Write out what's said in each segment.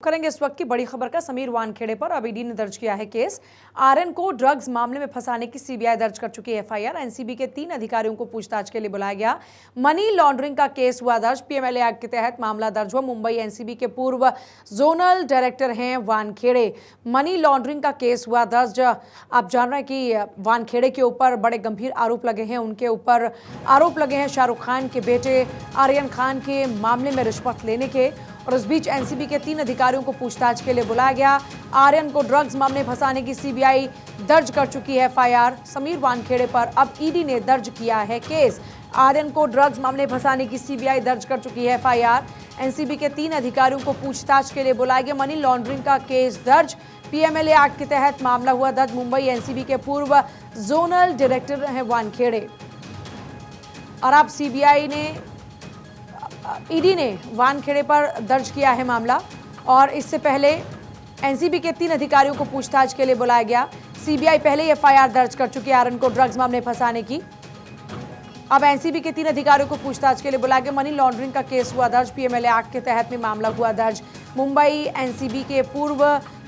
करेंगे इस वक्त की बड़ी खबर का। समीर वानखेड़े पर अब ईडी ने दर्ज किया है केस। आर्यन को ड्रग्स मामले में फंसाने की सीबीआई दर्ज कर चुकी है एफआईआर। एनसीबी के 3 अधिकारियों को पूछताछ के लिए बुलाया गया। मनी लॉन्ड्रिंग का केस हुआ दर्ज। पीएमएलए एक्ट के तहत मामला दर्ज हुआ। मुंबई एनसीबी के पूर्व जोनल डायरेक्टर हैं वानखेड़े। मनी लॉन्ड्रिंग का केस हुआ दर्ज। आप जान रहे हैं कि वानखेड़े के ऊपर बड़े गंभीर आरोप लगे हैं। उनके ऊपर आरोप लगे हैं शाहरुख खान के बेटे आर्यन खान के मामले में रिश्वत लेने के। और इस बीच एनसीबी के 3 अधिकारियों को पूछताछ के लिए बुलाया गया। आर्यन को ड्रग्स मामले फंसाने की सीबीआई दर्ज कर चुकी है एफआईआर। समीर वानखेड़े पर अब ईडी ने दर्ज किया है केस। आर्यन को ड्रग्स मामले फंसाने की सीबीआई दर्ज कर चुकी है एफआईआर। एनसीबी के 3 अधिकारियों को पूछताछ के लिए बुलाया गया। मनी लॉन्ड्रिंग का केस दर्ज। पीएमएलए एक्ट के तहत मामला हुआ दर्ज। मुंबई एनसीबी के पूर्व जोनल डायरेक्टर हैं वानखेड़े। और अब सीबीआई ने ईडी ने वानखेड़े पर दर्ज किया है मामला। और इससे पहले एनसीबी के 3 अधिकारियों को पूछताछ के लिए बुलाया गया। सीबीआई पहले ही एफआईआर दर्ज कर चुकी है आर्यन को ड्रग्स मामले फंसाने की। अब एनसीबी के 3 अधिकारियों को पूछताछ के लिए बुलाया गया। मनी लॉन्ड्रिंग का केस हुआ दर्ज। पीएमएलए एक्ट के तहत में मामला हुआ दर्ज। मुंबई एनसीबी के पूर्व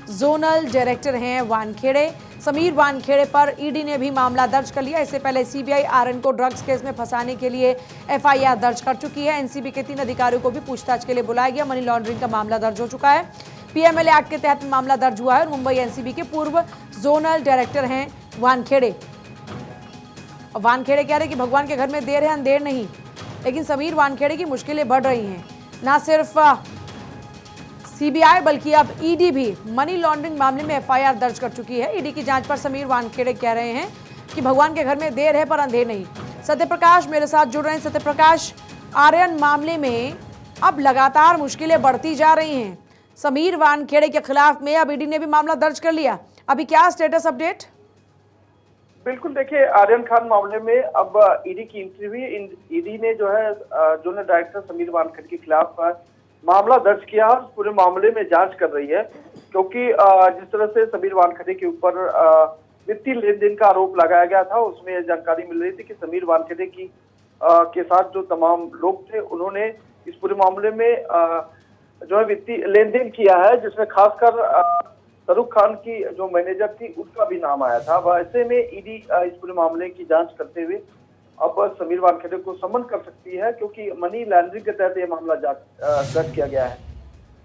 जोनल डायरेक्टर हैं वानखेड़े। समीर वानखेड़े पर ईडी ने भी मामला दर्ज कर लिया। इससे पहले सीबीआई आर्यन को ड्रग्स केस में फंसाने के लिए एफआईआर दर्ज कर चुकी है। एनसीबी के 3 अधिकारियों को भी पूछताछ के लिए बुलाया गया। मनी लॉन्ड्रिंग का मामला दर्ज हो चुका है। पीएमएलए एक्ट के तहत मामला दर्ज हुआ है। और मुंबई एनसीबी के पूर्व जोनल डायरेक्टर हैं वानखेड़े। वानखेड़े कह रहे कि भगवान के घर में देर है अंधेर नहीं। लेकिन समीर वानखेड़े की मुश्किलें बढ़ रही हैं। ना सिर्फ सीबीआई बल्कि अब ईडी भी मनी लॉन्ड्रिंग मामले में एफआईआर दर्ज कर चुकी है। ईडी की जांच पर समीर वानखेड़े कह रहे हैं कि भगवान के घर में देर है पर अंधेर नहीं। सत्यप्रकाश मेरे साथ जुड़ रहे हैं। सत्यप्रकाश, आर्यन मामले में अब लगातार मुश्किलें बढ़ती जा रही हैं। समीर वानखेड़े के खिलाफ में अब ईडी ने भी मामला दर्ज कर लिया। अभी क्या स्टेटस अपडेट? बिल्कुल, देखिए आर्यन खान मामले में अब ईडी की एंट्री हुई। ईडी ने जो है जोनल डायरेक्टर समीर वानखेड़े के खिलाफ मामला दर्ज किया और पूरे मामले में जांच कर रही है। क्योंकि जिस तरह से समीर वानखेड़े के ऊपर वित्तीय लेन देन का आरोप लगाया गया था, उसमें यह जानकारी मिल रही थी कि समीर वानखेड़े की के साथ जो तमाम लोग थे उन्होंने इस पूरे मामले में जो है वित्तीय लेन देन किया है, जिसमें खासकर शाहरुख खान की जो मैनेजर थी उसका भी नाम आया था। वैसे में ईडी इस पूरे मामले की जांच करते हुए अब समीर वानखेड़े को समन कर सकती है, क्योंकि मनी लॉन्ड्रिंग के तहत यह मामला दर्ज किया गया है।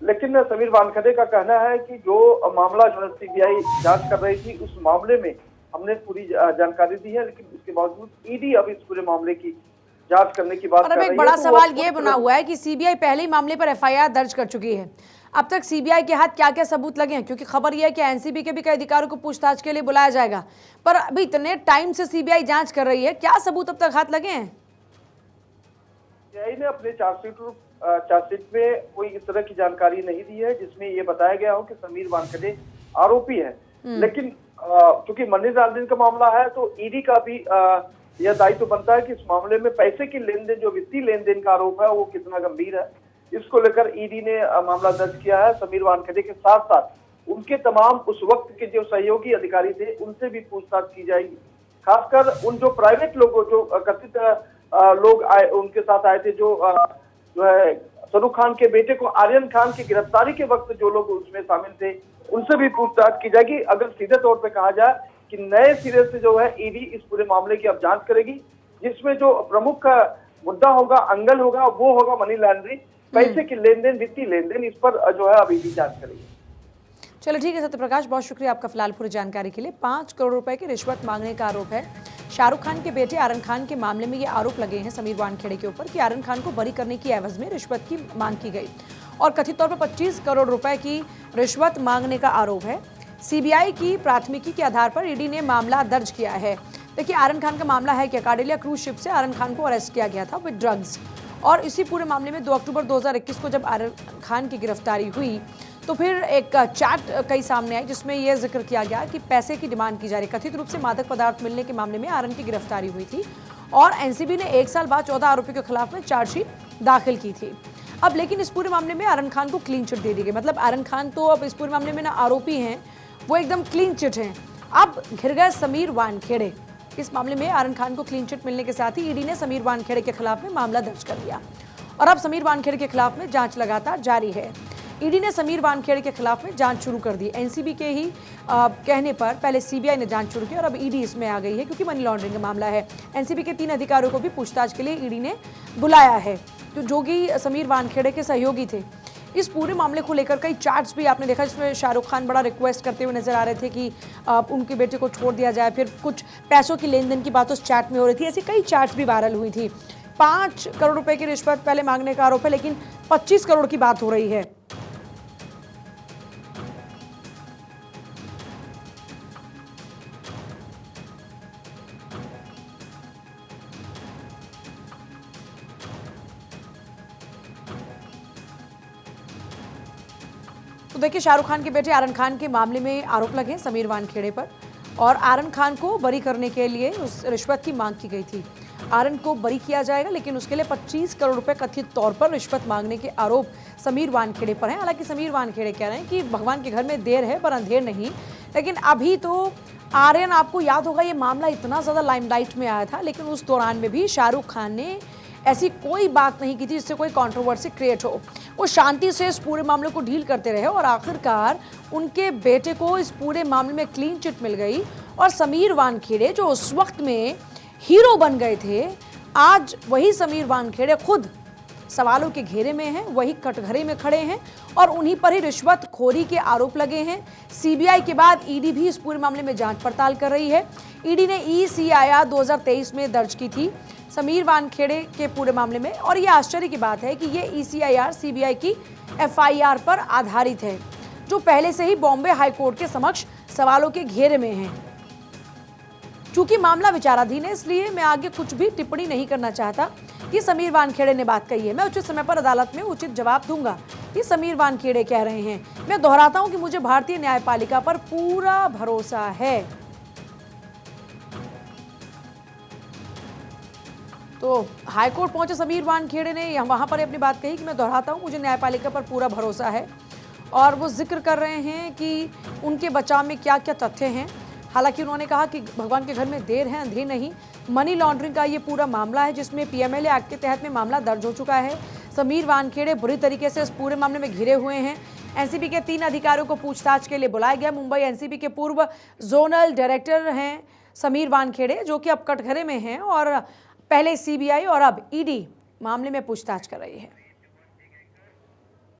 लेकिन समीर वानखेड़े का कहना है कि जो मामला जो सीबीआई जांच कर रही थी उस मामले में हमने पूरी जानकारी दी है, लेकिन उसके बावजूद ईडी अब इस पूरे मामले की जांच करने की बात कर रही है। एक बड़ा सवाल ये बना हुआ है कि सीबीआई पहले ही मामले पर एफआईआर दर्ज कर चुकी है। अब तक सीबीआई के हाथ क्या क्या सबूत लगे हैं? क्योंकि खबर यह है कि एनसीबी के भी कई अधिकारियों को पूछताछ के लिए बुलाया जाएगा, पर अभी इतने टाइम से सीबीआई जांच कर रही है, क्या सबूत अब तक हाथ लगे हैं? सीबीआई ने अपने चार्जशीट में कोई इस तरह की जानकारी नहीं दी है जिसमें ये बताया गया हो कि समीर वानखेड़े आरोपी है। लेकिन क्योंकि मनी लॉन्ड्रिंग का मामला है तो ईडी का भी यह दायित्व बनता है कि इस मामले में पैसे की लेन देन, जो वित्तीय लेन देन का आरोप है वो कितना गंभीर है। इसको लेकर ईडी ने मामला दर्ज किया है। समीर वानखेड़े के साथ साथ उनके तमाम उस वक्त के जो सहयोगी अधिकारी थे उनसे भी पूछताछ की जाएगी। खासकर उन जो प्राइवेट लोगों, जो कथित लोग आए उनके साथ आए थे, जो है शाहरुख खान के बेटे को आर्यन खान की गिरफ्तारी के वक्त जो लोग उसमें शामिल थे उनसे भी पूछताछ की जाएगी। अगर सीधे तौर पर कहा जाए कि नए सिरे से जो है ईडी इस पूरे मामले की अब जांच करेगी, जिसमें जो प्रमुख मुद्दा होगा, एंगल होगा, वो होगा मनी लॉन्ड्रिंग, पैसे की लेन देन, वित्तीय लेन देन। इस पर जो है अभी भी जांच करेगी। चलो ठीक है सत्यप्रकाश, बहुत शुक्रिया आपका फिलहाल पूरी जानकारी के लिए। 5 करोड़ रुपए की रिश्वत मांगने का आरोप है शाहरुख खान के बेटे आर्यन खान के मामले में। ये आरोप लगे हैं समीर वानखेड़े के ऊपर कि आर्यन खान को बरी करने की एवज में रिश्वत की मांग की गई और कथित तौर पर 25 करोड़ रुपए की रिश्वत मांगने का आरोप है। सीबीआई की प्राथमिकी के आधार पर ईडी ने मामला दर्ज किया है। देखिए, आर्यन खान का मामला है कि काडेलिया क्रूज शिप से आर्यन खान को अरेस्ट किया गया था विद ड्रग्स। और इसी पूरे मामले में 2 अक्टूबर 2021 को जब आर्यन खान की गिरफ्तारी हुई तो फिर एक चैट कई सामने आई जिसमें यह जिक्र किया गया कि पैसे की डिमांड की जा रही। कथित रूप से मादक पदार्थ मिलने के मामले में आर्यन की गिरफ्तारी हुई थी और एनसीबी ने 1 साल बाद 14 आरोपियों के खिलाफ में चार्जशीट दाखिल की थी। अब लेकिन इस पूरे मामले में आर्यन खान को क्लीन चिट दे दी गई। मतलब आर्यन खान तो अब इस पूरे मामले में ना आरोपी हैं, वो एकदम क्लीन चिट हैं। अब घिर गए समीर वानखेड़े। इस मामले में आर्यन खान को क्लीन चिट मिलने के साथ ही ईडी ने समीर वानखेड़े के खिलाफ में मामला दर्ज कर लिया और अब समीर वानखेड़े के खिलाफ में जांच लगातार जारी है। ईडी ने समीर वानखेड़े के खिलाफ में जांच शुरू कर दी। एनसीबी के ही कहने पर पहले सीबीआई ने जांच शुरू की और अब ईडी इसमें आ गई है क्योंकि मनी लॉन्ड्रिंग का मामला है। एनसीबी के 3 अधिकारियों को भी पूछताछ के लिए ईडी ने बुलाया है, जो कि समीर वानखेड़े के सहयोगी थे। इस पूरे मामले को लेकर कई चैट्स भी आपने देखा जिसमें शाहरुख खान बड़ा रिक्वेस्ट करते हुए नजर आ रहे थे कि उनके बेटे को छोड़ दिया जाए। फिर कुछ पैसों की लेन देन की बात उस चैट में हो रही थी। ऐसी कई चैट्स भी वायरल हुई थी। 5 करोड़ रुपए की रिश्वत पहले मांगने का आरोप है, लेकिन 25 करोड़ की बात हो रही है। तो देखिए, शाहरुख खान के बेटे आर्यन खान के मामले में आरोप लगे समीर वानखेड़े पर और आर्यन खान को बरी करने के लिए उस रिश्वत की मांग की गई थी। आर्यन को बरी किया जाएगा, लेकिन उसके लिए 25 करोड़ रुपए कथित तौर पर रिश्वत मांगने के आरोप समीर वानखेड़े पर हैं। हालांकि समीर वानखेड़े कह रहे हैं कि भगवान के घर में देर है पर अंधेर नहीं। लेकिन अभी तो आर्यन, आपको याद होगा, ये मामला इतना ज़्यादा लाइमलाइट में आया था, लेकिन उस दौरान में भी शाहरुख खान ने ऐसी कोई बात नहीं की थी जिससे कोई कंट्रोवर्सी क्रिएट हो। वो शांति से इस पूरे मामले को डील करते रहे और आखिरकार उनके बेटे को इस पूरे मामले में क्लीन चिट मिल गई और समीर वानखेड़े जो उस वक्त में हीरो बन गए थे, आज वही समीर वानखेड़े खुद सवालों के घेरे में हैं, वही कटघरे में खड़े हैं और उन्हीं पर ही रिश्वतखोरी के आरोप लगे हैं। सीबीआई के बाद ईडी भी इस पूरे मामले में जांच पड़ताल कर रही है। ईडी ने ECIR 2023 में दर्ज की थी समीर वानखेड़े के पूरे मामले में, और ये आश्चर्य की बात है कि ये ECIR सीबीआई की FIR पर आधारित है, जो पहले से ही बॉम्बे हाईकोर्ट के समक्ष सवालों के घेरे में है। चूंकि मामला विचाराधीन है, इसलिए मैं आगे कुछ भी टिप्पणी नहीं करना चाहता। ये समीर वानखेड़े ने बात कही है, मैं उचित समय पर अदालत में उचित जवाब दूंगा, ये समीर वानखेड़े कह रहे हैं। मैं दोहराता हूं कि मुझे भारतीय न्यायपालिका पर पूरा भरोसा है। तो हाईकोर्ट पहुंचे समीर वानखेड़े ने वहां पर अपनी बात कही कि मैं दोहराता हूं, मुझे न्यायपालिका पर पूरा भरोसा है, और वो जिक्र कर रहे हैं कि उनके बचाव में क्या क्या तथ्य हैं। हालांकि उन्होंने कहा कि भगवान के घर में देर है अंधेर नहीं। मनी लॉन्ड्रिंग का ये पूरा मामला है जिसमें PMLA एक्ट के तहत में मामला दर्ज हो चुका है। समीर वानखेड़े बुरी तरीके से इस पूरे मामले में घिरे हुए हैं। एनसीबी के 3 अधिकारियों को पूछताछ के लिए बुलाया गया। मुंबई एनसीबी के पूर्व जोनल डायरेक्टर हैं समीर वानखेड़े, जो कि अब कटघरे में हैं और पहले सीबीआई और अब ईडी मामले में पूछताछ कर रही है।